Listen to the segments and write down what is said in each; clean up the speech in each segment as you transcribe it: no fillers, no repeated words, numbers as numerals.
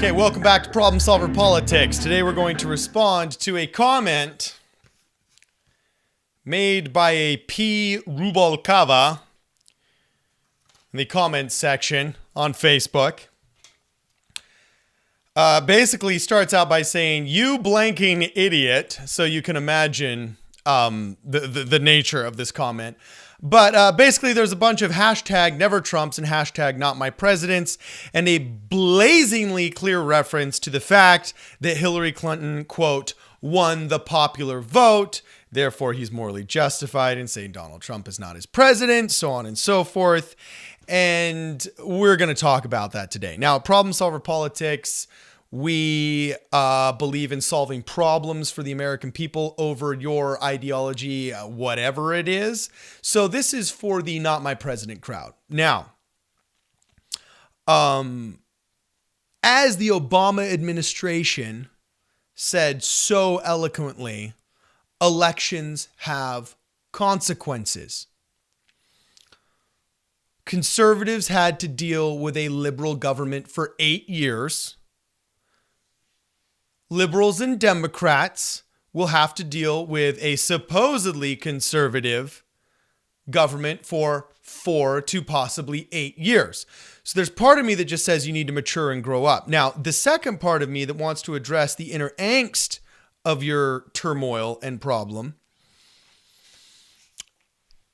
Okay, welcome back to Problem Solver Politics. Today we're going to respond to a comment made by a P. Rubalcava in the comments section on Facebook. Basically starts out by saying, "You blanking idiot," so you can imagine the nature of this comment. But basically, there's a bunch of hashtag never Trumps and hashtag not my presidents, and a blazingly clear reference to the fact that Hillary Clinton, quote, won the popular vote. Therefore, he's morally justified in saying Donald Trump is not his president, so on and so forth. And we're going to talk about that today. Now, Problem Solver Politics, we believe in solving problems for the American people over your ideology, whatever it is. So this is for the not my president crowd. Now, as the Obama administration said so eloquently, elections have consequences. Conservatives had to deal with a liberal government for 8 years. Liberals and Democrats will have to deal with a supposedly conservative government for 4 to possibly 8 years. So there's part of me that just says you need to mature and grow up. Now, the second part of me that wants to address the inner angst of your turmoil and problem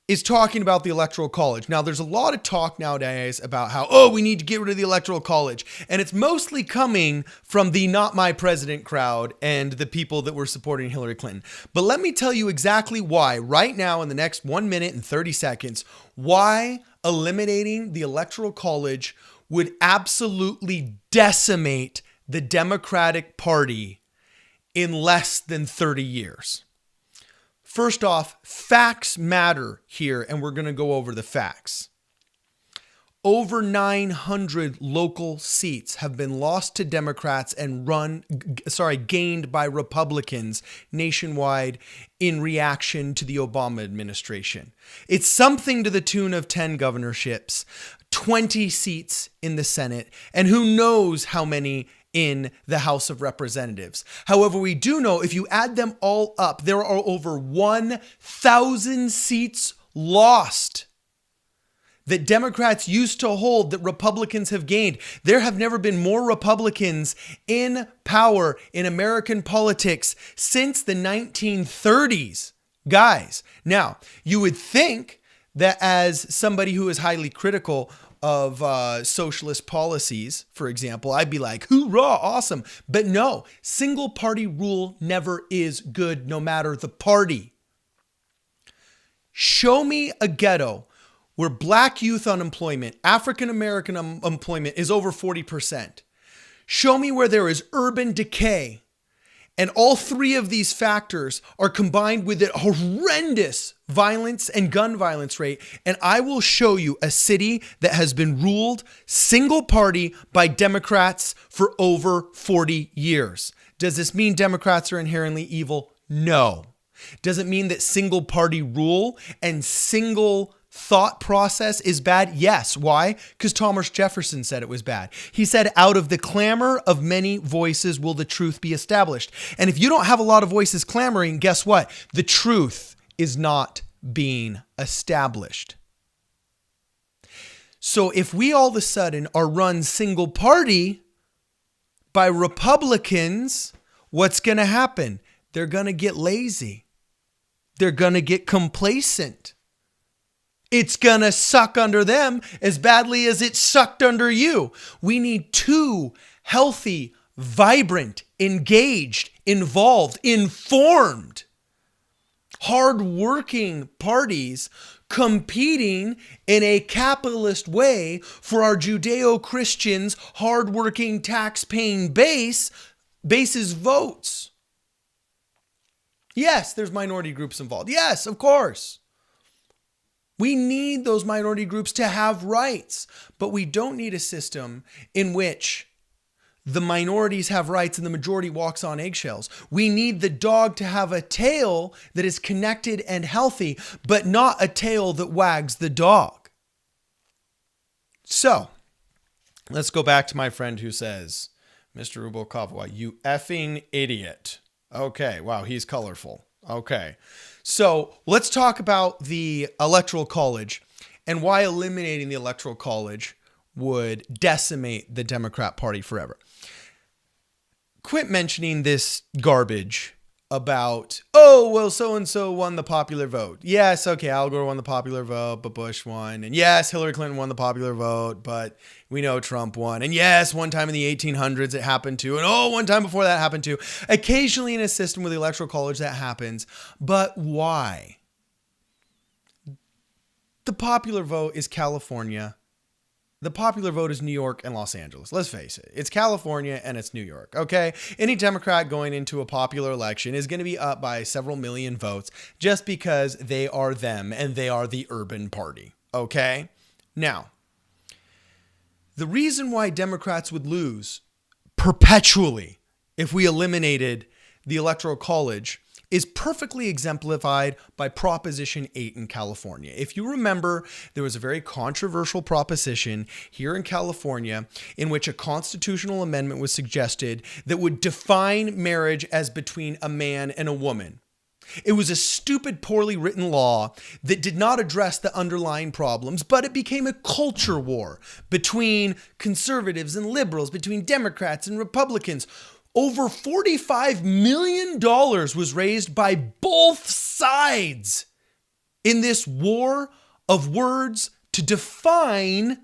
is talking about the Electoral College. Now, there's a lot of talk nowadays about how, we need to get rid of the Electoral College. And it's mostly coming from the not my president crowd and the people that were supporting Hillary Clinton. But let me tell you exactly why, right now in the next 1 minute and 30 seconds, why eliminating the Electoral College would absolutely decimate the Democratic Party in less than 30 years. First off, facts matter here, and we're going to go over the facts. Over 900 local seats have been lost to Democrats and gained by Republicans nationwide in reaction to the Obama administration. It's something to the tune of 10 governorships, 20 seats in the Senate, and who knows how many in the House of Representatives. However, we do know if you add them all up, there are over 1,000 seats lost that Democrats used to hold that Republicans have gained. There have never been more Republicans in power in American politics since the 1930s. Guys, now, you would think that as somebody who is highly critical of socialist policies, for example, I'd be like, hoorah, awesome. But no, single party rule never is good, no matter the party. Show me a ghetto where black youth unemployment, African American unemployment is over 40%. Show me where there is urban decay. And all three of these factors are combined with a horrendous violence and gun violence rate. And I will show you a city that has been ruled single party by Democrats for over 40 years. Does this mean Democrats are inherently evil? No. Does it mean that single party rule and single thought process is bad? Yes. Why? Because Thomas Jefferson said it was bad. He said, out of the clamor of many voices will the truth be established. And if you don't have a lot of voices clamoring, guess what? The truth is not being established. So if we all of a sudden are run single party by Republicans, what's going to happen? They're going to get lazy. They're going to get complacent. It's going to suck under them as badly as it sucked under you. We need two healthy, vibrant, engaged, involved, informed, hardworking parties competing in a capitalist way for our Judeo-Christians, hardworking, tax-paying base's votes. Yes, there's minority groups involved. Yes, of course. We need those minority groups to have rights, but we don't need a system in which the minorities have rights and the majority walks on eggshells. We need the dog to have a tail that is connected and healthy, but not a tail that wags the dog. So let's go back to my friend who says, Mr. Rubalcava, you effing idiot. Okay, wow, he's colorful. Okay, so let's talk about the Electoral College and why eliminating the Electoral College would decimate the Democrat Party forever. Quit mentioning this garbage about, oh, well, so-and-so won the popular vote. Yes, okay, Al Gore won the popular vote, but Bush won. And yes, Hillary Clinton won the popular vote, but we know Trump won. And yes, one time in the 1800s it happened too. And oh, one time before that happened too. Occasionally in a system with the Electoral College that happens. But why? The popular vote is California. The popular vote is New York and Los Angeles. Let's face it. It's California and it's New York, okay? Any Democrat going into a popular election is going to be up by several million votes just because they are them and they are the urban party, okay? Now, the reason why Democrats would lose perpetually if we eliminated the Electoral College is perfectly exemplified by Proposition 8 in California. If you remember, there was a very controversial proposition here in California in which a constitutional amendment was suggested that would define marriage as between a man and a woman. It was a stupid, poorly written law that did not address the underlying problems, but it became a culture war between conservatives and liberals, between Democrats and Republicans. Over $45 million was raised by both sides in this war of words to define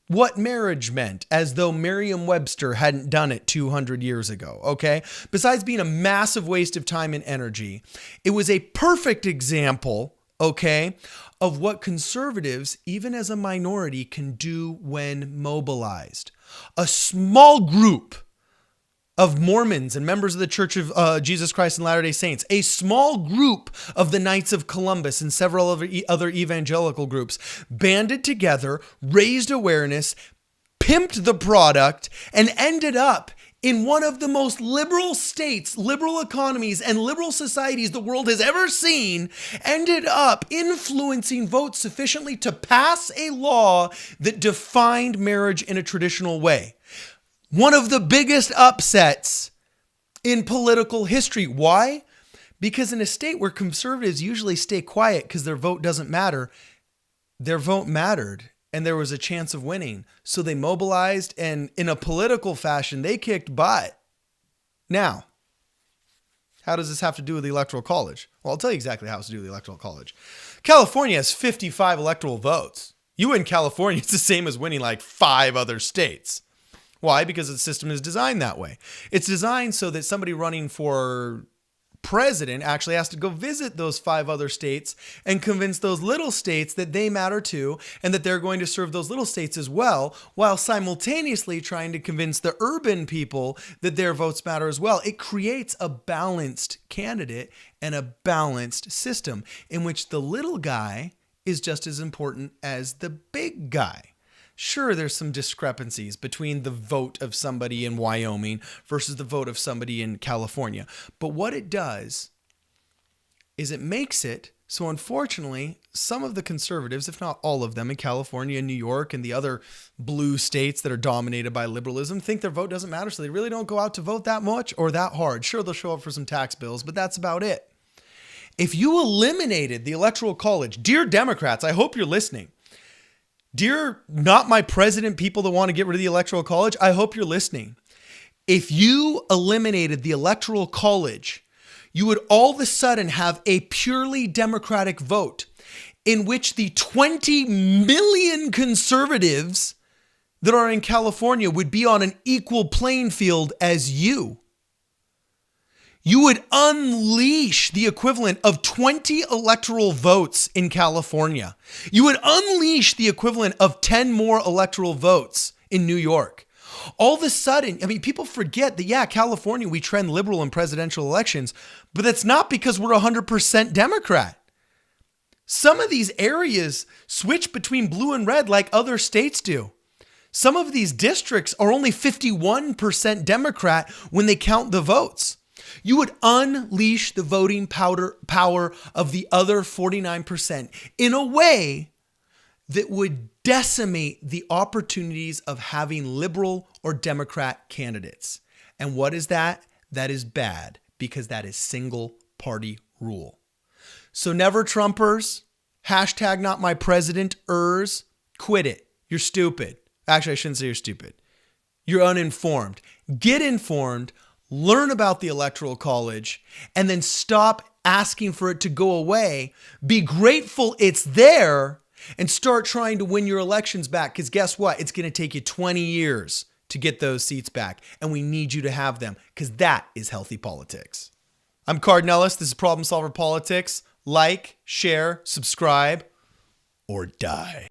what marriage meant, as though Merriam-Webster hadn't done it 200 years ago, okay? Besides being a massive waste of time and energy, it was a perfect example, okay, of what conservatives, even as a minority, can do when mobilized. A small group of Mormons and members of the Church of Jesus Christ and Latter-day Saints, a small group of the Knights of Columbus and several other evangelical groups banded together, raised awareness, pimped the product, and ended up in one of the most liberal states, liberal economies, and liberal societies the world has ever seen, ended up influencing votes sufficiently to pass a law that defined marriage in a traditional way. One of the biggest upsets in political history. Why? Because in a state where conservatives usually stay quiet because their vote doesn't matter, their vote mattered and there was a chance of winning. So they mobilized, and in a political fashion, they kicked butt. Now, how does this have to do with the Electoral College? Well, I'll tell you exactly how it's to do with the Electoral College. California has 55 electoral votes. You win California, it's the same as winning like 5 other states. Why? Because the system is designed that way. It's designed so that somebody running for president actually has to go visit those 5 other states and convince those little states that they matter too, and that they're going to serve those little states as well, while simultaneously trying to convince the urban people that their votes matter as well. It creates a balanced candidate and a balanced system in which the little guy is just as important as the big guy. Sure, there's some discrepancies between the vote of somebody in Wyoming versus the vote of somebody in California. But what it does is it makes it so, unfortunately, some of the conservatives, if not all of them in California and New York and the other blue states that are dominated by liberalism, think their vote doesn't matter, so they really don't go out to vote that much or that hard. Sure, they'll show up for some tax bills, but that's about it. If you eliminated the Electoral College, dear Democrats, I hope you're listening. Dear not my president people that want to get rid of the Electoral College, I hope you're listening. If you eliminated the Electoral College, you would all of a sudden have a purely Democratic vote in which the 20 million conservatives that are in California would be on an equal playing field as you. You would unleash the equivalent of 20 electoral votes in California. You would unleash the equivalent of 10 more electoral votes in New York. All of a sudden, I mean, people forget that, yeah, California, we trend liberal in presidential elections, but that's not because we're 100% Democrat. Some of these areas switch between blue and red like other states do. Some of these districts are only 51% Democrat when they count the votes. You would unleash the voting power of the other 49% in a way that would decimate the opportunities of having liberal or Democrat candidates. And what is that? That is bad because that is single party rule. So never Trumpers, hashtag not my president-ers, quit it. You're stupid. Actually, I shouldn't say you're stupid. You're uninformed. Get informed, learn about the Electoral College, and then stop asking for it to go away. Be grateful it's there and start trying to win your elections back. Because guess what? It's going to take you 20 years to get those seats back. And we need you to have them because that is healthy politics. I'm Cardinellis. This is Problem Solver Politics. Like, share, subscribe, or die.